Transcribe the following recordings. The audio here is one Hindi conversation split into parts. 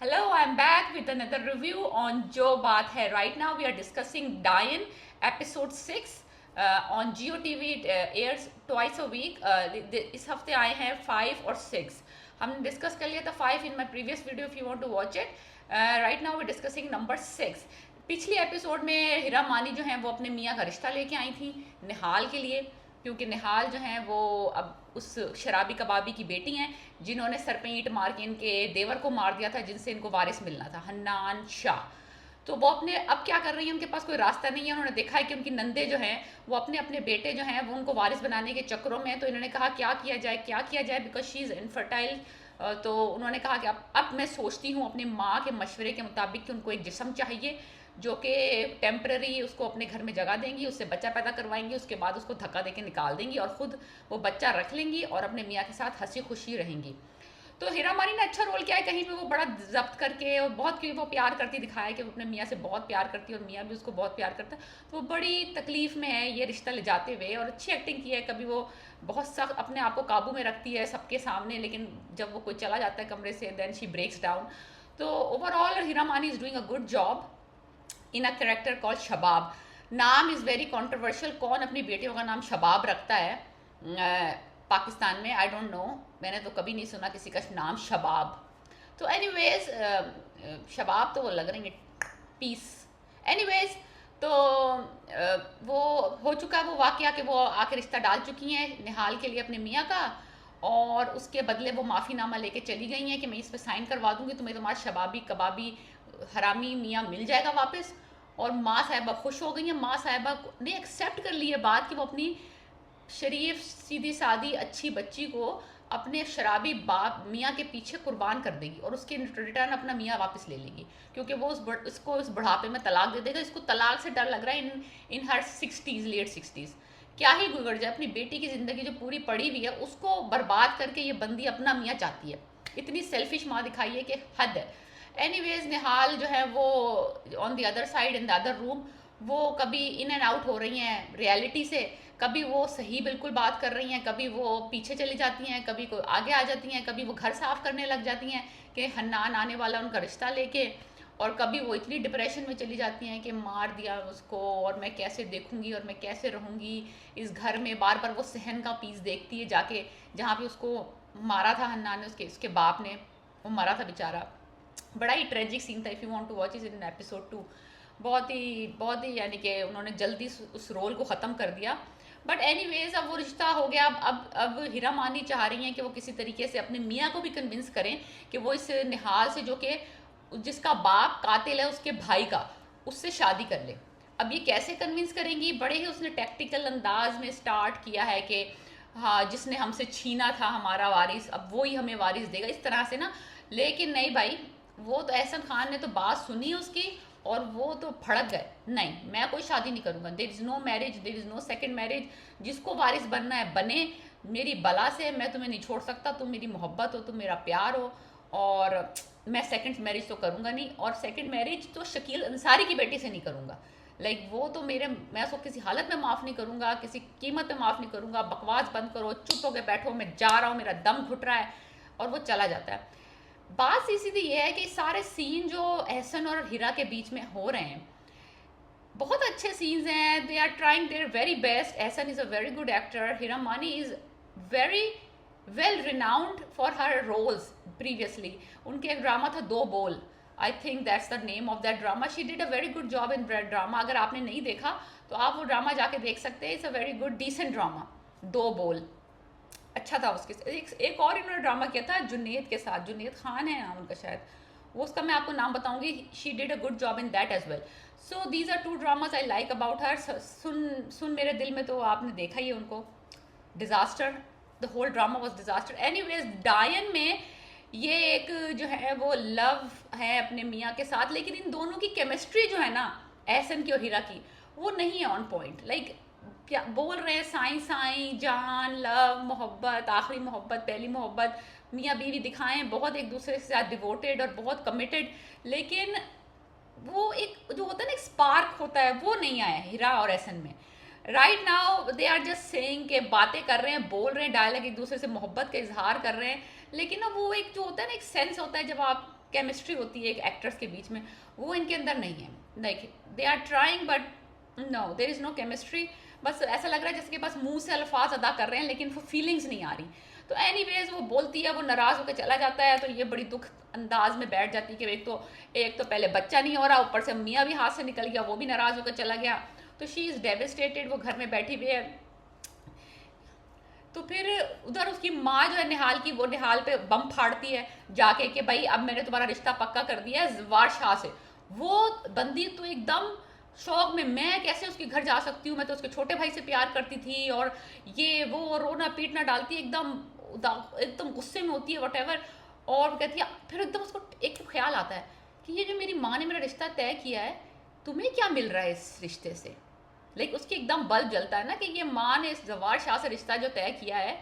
Hello, I'm back with another review on Jo Baat Hai. Right now, we are discussing Diane, episode 6 on GeoTV. It airs twice a week. इस हफ्ते आए हैं 5 और 6. हमने डिस्कस कर लिया था 5 in my previous video if you want to watch it. Right now, we're discussing number 6. पिछली एपिसोड में हिरा मानी जो हैं वो अपने मियाँ का रिश्ता लेके आई थी निहाल के लिए, क्योंकि निहाल जो हैं वो अब उस शराबी कबाबी की बेटी हैं जिन्होंने सर पे ईंट मार के इनके देवर को मार दिया था, जिनसे इनको वारिस मिलना था, हन्नान शाह। तो वो अपने अब क्या कर रही हैं, उनके पास कोई रास्ता नहीं है। उन्होंने देखा है कि उनकी नंदे जो हैं वो अपने अपने बेटे जो हैं वो उनको वारिस बनाने के चक्करों में हैं। तो इन्होंने कहा क्या किया जाए क्या किया जाए, बिकॉज शी इज़ इनफर्टाइल। तो उन्होंने कहा कि अब मैं सोचती हूँ अपनी माँ के मशवरे के मुताबिक कि उनको एक जिस्म चाहिए जो कि टेम्पररी उसको अपने घर में जगह देंगी, उससे बच्चा पैदा करवाएंगी, उसके बाद उसको धक्का देके निकाल देंगी और ख़ुद वो बच्चा रख लेंगी और अपने मियाँ के साथ हंसी खुशी रहेंगी। तो हीरा मारी ने अच्छा रोल किया है, कहीं पे वो बड़ा जब्त करके और बहुत क्योंकि वो प्यार करती दिखाया है कि वो अपने मियाँ से बहुत प्यार करती है और मियाँ भी उसको बहुत प्यार करता है। तो वो बड़ी तकलीफ़ में है ये रिश्ता ले जाते हुए, और अच्छी एक्टिंग की है। कभी वो बहुत सख्त अपने आप को काबू में रखती है सबके सामने, लेकिन जब वो कोई चला जाता है कमरे से देन शी ब्रेक्स डाउन। तो overall Hira Mani is doing a good job in a character call Shabab. नाम इज़ वेरी कॉन्ट्रोवर्शियल, कौन अपनी बेटियों का नाम शबाब रखता है पाकिस्तान में, आई डोंट नो। मैंने तो कभी नहीं सुना किसी का नाम शबाब। तो एनीवेज शबाब तो वो लग रही है पीस। एनीवेज तो वो हो चुका है वो वाकया कि वो आके रिश्ता डाल चुकी हैं निहाल के लिए अपने मियाँ का, और उसके बदले वो माफ़ीनामा लेके चली गई हैं कि मैं इस पर साइन करवा दूंगी, तुम्हें तुम्हारा शबाबी कबाबी हरामी मियाँ मिल जाएगा वापस। और माँ साहिबा खुश हो गई हैं। माँ साहिबा ने एक्सेप्ट कर ली है बात कि वो अपनी शरीफ सीधी सादी अच्छी बच्ची को अपने शराबी बाप मियाँ के पीछे कुर्बान कर देगी और उसके रिटर्न अपना मियाँ वापस ले लेगी, क्योंकि वो इसको इस बुढ़ापे में तलाक दे देगा। इसको तलाक से डर लग रहा है इन हर 60s, लेट 60s। क्या ही गुजर जाए, अपनी बेटी की ज़िंदगी जो पूरी पड़ी हुई है उसको बर्बाद करके ये बंदी अपना मियाँ चाहती है। इतनी सेल्फिश माँ दिखाई है कि हद है। एनीवेज निहाल जो है वो on the other side in the other room, वो कभी इन एंड आउट हो रही हैं रियलिटी से। कभी वो सही बिल्कुल बात कर रही हैं, कभी वो पीछे चली जाती हैं, कभी कोई आगे आ जाती हैं, कभी वो घर साफ करने लग जाती हैं कि हन्नान आने वाला उनका रिश्ता लेके, और कभी वो इतनी डिप्रेशन में चली जाती हैं कि मार दिया उसको और मैं कैसे देखूंगी और मैं कैसे रहूंगी इस घर में। बार बार वो सहन का पीस देखती है जाके जहाँ पे उसको मारा था हन्नान ने, उसके बाप ने वो मारा था बेचारा। बड़ा ही ट्रेजिक सीन था। If you want to watch is in episode 2। बहुत ही यानी कि उन्होंने जल्दी उस रोल को ख़त्म कर दिया। बट एनीवेज अब वो रिश्ता हो गया। अब हीरा मानी चाह रही हैं कि वो किसी तरीके से अपने मियाँ को भी कन्विंस करें कि वो इस निहाल से, जो कि जिसका बाप कातिल है उसके भाई का, उससे शादी कर ले। अब ये कैसे कन्विंस करेंगी, बड़े ही उसने टैक्टिकल अंदाज में स्टार्ट किया है कि हाँ जिसने हमसे छीना था हमारा वारिस अब वो ही हमें वारिस देगा, इस तरह से ना। लेकिन नहीं भाई, वो तो एहसन खान ने तो बात सुनी उसकी और वो तो भड़क गए। नहीं, मैं कोई शादी नहीं करूँगा, there is no marriage, there is no second marriage. जिसको वारिस बनना है बने, मेरी बला से मैं तुम्हें नहीं छोड़ सकता। तुम मेरी मोहब्बत हो, तुम मेरा प्यार हो, और मैं सेकंड मैरिज तो करूँगा नहीं। और सेकंड मैरिज तो शकील अंसारी की बेटी से नहीं करूँगा। वो तो मैं उसको किसी हालत में माफ़ नहीं करूँगा, किसी कीमत में माफ़ नहीं करूँगा। बकवास बंद करो, चुप होकर बैठो, मैं जा रहा हूँ, मेरा दम घुट रहा है। और वो चला जाता है। बात सीधी ये है कि सारे सीन जो एहसन और हीरा के बीच में हो रहे हैं बहुत अच्छे सीन्स हैं। They are trying their very best. Ahsan is a very good actor. Hira Mani is very well renowned for her roles previously. उनके एक ड्रामा था Do Bol, I think that's the name of that drama. She did a very good job in that drama. अगर आपने नहीं देखा तो आप वो ड्रामा जाके देख सकते हैं। It's a very good decent drama, दो बोल अच्छा था। उसके एक और इन्होंने ड्रामा किया था जुनेद के साथ, जुनेद खान है नाम उनका शायद, वो उसका मैं आपको नाम बताऊंगी। She did a good job in that as well. So these are two dramas I like about her. Sun Mere Dil में तो आपने देखा ही है उनको, disaster, the whole drama was disaster. Anyways Dayan में ये एक जो है वो लव है अपने मियाँ के साथ, लेकिन इन दोनों की केमिस्ट्री जो है ना एहसन की और हीरा की, वो नहीं है ऑन पॉइंट। क्या बोल रहे हैं, साई साई जान लव मोहब्बत, आखिरी मोहब्बत, पहली मोहब्बत, मियाँ बीवी दिखाएं बहुत एक दूसरे के साथ डिवोटेड और बहुत कमिटेड, लेकिन वो एक जो होता है ना एक स्पार्क होता है, वो नहीं आया हीरा और एहसन में। Right now they are just saying के बातें कर रहे हैं, बोल रहे हैं डायलॉग, एक दूसरे से मोहब्बत का इजहार कर रहे हैं, लेकिन अब वो एक जो होता है ना एक सेंस होता है जब आप केमिस्ट्री होती है एक एक्ट्रेस के बीच में, वो इनके अंदर नहीं है. Like they are trying but no, there is no chemistry. बस ऐसा लग रहा है जैसे कि बस मुंह से अल्फाज अदा कर रहे हैं लेकिन वो फीलिंग्स नहीं आ रही. तो एनीवेज वो बोलती है, वो नाराज़ होकर चला जाता है. तो ये बड़ी दुख अंदाज में बैठ जाती है कि एक तो पहले बच्चा नहीं हो रहा, ऊपर से मियाँ भी हाथ से निकल गया, वो भी नाराज़ होकर चला गया. तो शी इज़ डेविस्टेटेड, वो घर में बैठी हुई है. तो फिर उधर उसकी माँ जो है निहाल की, वो निहाल पे बम फाड़ती है जाके कि भाई अब मैंने तुम्हारा रिश्ता पक्का कर दिया है जवार शाह से. वो बंदी तो एकदम शौक में, मैं कैसे उसके घर जा सकती हूँ, मैं तो उसके छोटे भाई से प्यार करती थी, और ये वो रोना पीटना डालती है, एकदम एकदम गुस्से में होती है वट. और कहती है, फिर एकदम उसको एक तो ख्याल आता है कि ये जो मेरी माँ ने मेरा रिश्ता तय किया है, तुम्हें क्या मिल रहा है इस रिश्ते से. लाइक उसकी एकदम बल्ब जलता है ना कि ये माँ ने इस जवार शाह से रिश्ता जो तय किया है,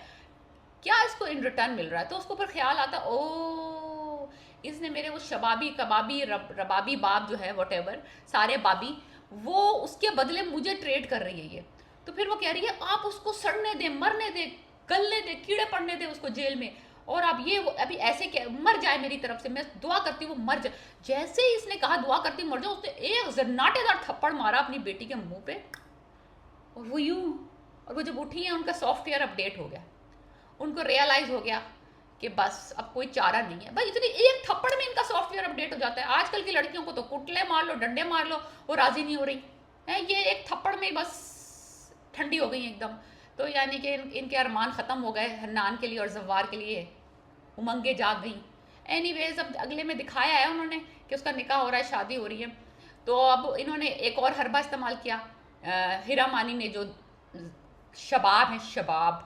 क्या इसको इन रिटर्न मिल रहा है. तो उसको फिर ख्याल आता, ओ इसने मेरे वो शबाबी कबाबी रबाबी बाप जो है वट सारे बाबी, वो उसके बदले मुझे ट्रेड कर रही है ये. तो फिर वो कह रही है आप उसको सड़ने दे, मरने दे, गलने दे, कीड़े पड़ने दे उसको जेल में, और अब ये वो अभी ऐसे क्या मर जाए मेरी तरफ से, मैं दुआ करती हूँ वो मर जाए. जैसे ही इसने कहा दुआ करती हूँ मर जाए, उसने एक जन्नाटेदार थप्पड़ मारा अपनी बेटी के मुंह पे, और वो यूं. और वो जब उठी है उनका सॉफ्टवेयर अपडेट हो गया, उनको रियलाइज हो गया कि बस अब कोई चारा नहीं है. भाई इतनी एक थप्पड़ में इनका सॉफ्टवेयर अपडेट हो जाता है. आजकल की लड़कियों को तो कुटले मार लो, डंडे मार लो, वो राजी नहीं हो रही है, ये एक थप्पड़ में बस ठंडी हो गई एकदम. तो यानी कि इनके अरमान ख़त्म हो गए हन्नान के लिए और जवार के लिए, उमंगे जाग गई. एनीवेज अब अगले में दिखाया है उन्होंने कि उसका निकाह हो रहा है, शादी हो रही है. तो अब इन्होंने एक और हरबा इस्तेमाल किया, हीरा मानी ने, जो शबाब है शबाब.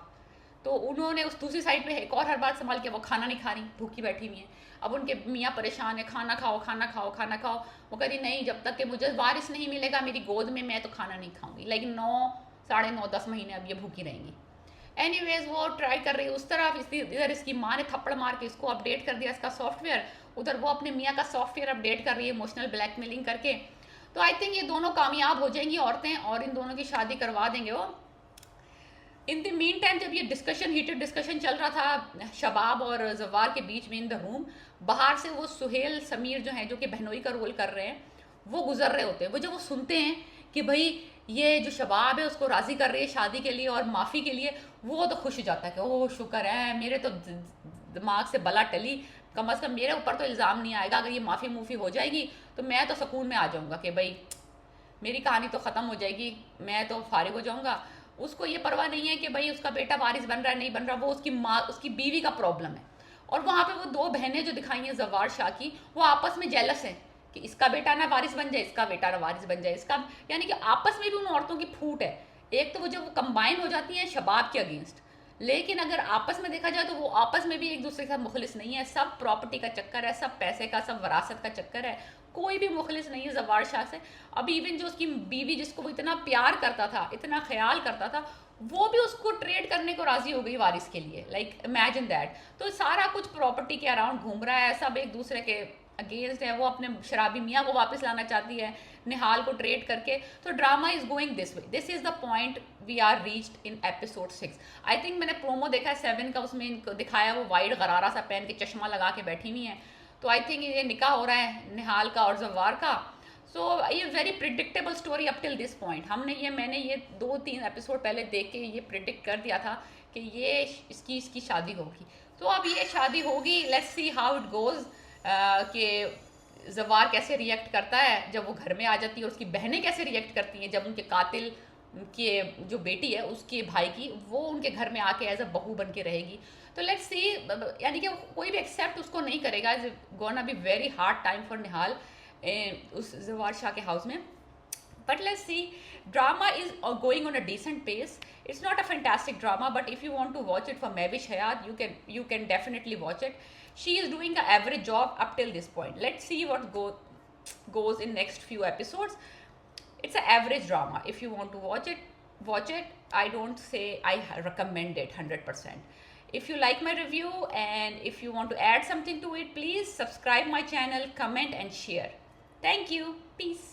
तो उन्होंने उस दूसरी साइड पे एक और हर बात इस्तेमाल किया, वो खाना नहीं खा रही, भूखी बैठी हुई है. अब उनके मियाँ परेशान है, खाना खाओ खाना खाओ खाना खाओ. वो कह रही नहीं, जब तक कि मुझे वारिस नहीं मिलेगा मेरी गोद में, मैं तो खाना नहीं खाऊंगी. लेकिन 9, 9.5, 10 महीने अब ये भूखी रहेंगी. एनीवेज वो ट्राई कर रही है उस तरफ, इधर इसकी माँ ने थप्पड़ मार के इसको अपडेट कर दिया इसका सॉफ्टवेयर, उधर वो अपने मियाँ का सॉफ्टवेयर अपडेट कर रही है इमोशनल ब्लैकमेलिंग करके. तो आई थिंक ये दोनों कामयाब हो जाएंगी औरतें, और इन दोनों की शादी करवा देंगे वो. इन द मीन टाइम जब ये डिस्कशन, हीटेड डिस्कशन चल रहा था शबाब और जवार के बीच में इन द रूम, बाहर से वो सुहेल समीर जो हैं, जो कि बहनोई का रोल कर रहे हैं, वो गुजर रहे होते हैं. वो जब वो सुनते हैं कि भाई ये जो शबाब है उसको राज़ी कर रही है शादी के लिए और माफ़ी के लिए, वो तो खुश हो जाता है कि ओह शुक्र है, मेरे तो दिमाग से बला टली, कम अज़ कम मेरे ऊपर तो इल्ज़ाम नहीं आएगा. अगर ये माफ़ी मूफ़ी हो जाएगी तो मैं तो सुकून में आ जाऊँगा कि भाई मेरी कहानी तो ख़त्म हो जाएगी, मैं तो फारिग हो जाऊँगा. उसको ये परवाह नहीं है कि भाई उसका बेटा वारिस बन रहा है नहीं बन रहा, वो उसकी माँ, उसकी बीवी का प्रॉब्लम है. और वहाँ पे वो दो बहनें जो दिखाई हैं जवार शाह की, वो आपस में जेलस हैं कि इसका बेटा ना वारिस बन जाए, इसका बेटा ना वारिस बन जाए, इसका, यानी कि आपस में भी उन औरतों की फूट है. एक तो वो जब वो कंबाइन हो जाती हैं शबाब के अगेंस्ट, लेकिन अगर आपस में देखा जाए तो वो आपस में भी एक दूसरे के साथ मुखलिस नहीं है. सब प्रॉपर्टी का चक्कर है, सब पैसे का, सब वरासत का चक्कर है, कोई भी मुखलिस नहीं है जवार शाह से. अब इवन जो उसकी बीवी जिसको वो इतना प्यार करता था, इतना ख्याल करता था, वो भी उसको ट्रेड करने को राजी हो गई वारिस के लिए. Like imagine that. तो सारा कुछ प्रॉपर्टी के अराउंड घूम रहा है, सब एक दूसरे के अगेंस्ट है. वो अपने शराबी मियाँ को वापस लाना चाहती है निहाल को ट्रेड करके. तो drama is going this way. This is the point we are reached in episode 6. I think मैंने प्रोमो देखा है 7 का, उसमें इनको दिखाया वो वाइट गरारा सा पहन के चश्मा लगा के बैठी हुई है. तो आई थिंक ये निकाह हो रहा है निहाल का और जवार का. सो ये very predictable story up till this point. मैंने ये 2-3 एपिसोड पहले देख के ये प्रिडिक्ट कर दिया था कि ये इसकी शादी होगी. तो अब ये शादी होगी, let's see how it goes, कि जवार कैसे रिएक्ट करता है जब वो घर में आ जाती है, और उसकी बहनें कैसे रिएक्ट करती हैं जब उनके कातिल के जो बेटी है उसके भाई की, वो उनके घर में आके एज अ बहू बन के रहेगी. तो लेट्स सी, यानी कि कोई भी एक्सेप्ट उसको नहीं करेगा. Is gonna be very hard time for Nihal उस जवार शाह के हाउस में. But let's see, drama is going on a decent pace. It's not a fantastic drama, but if you want to watch it for Mehwish Hayat, you can definitely watch it. She is doing an average job up till this point. Let's see what goes in next few episodes. It's an average drama. If you want to watch it, watch it. I don't say I recommend it 100%. If you like my review and if you want to add something to it, please subscribe my channel, comment and share. Thank you. Peace.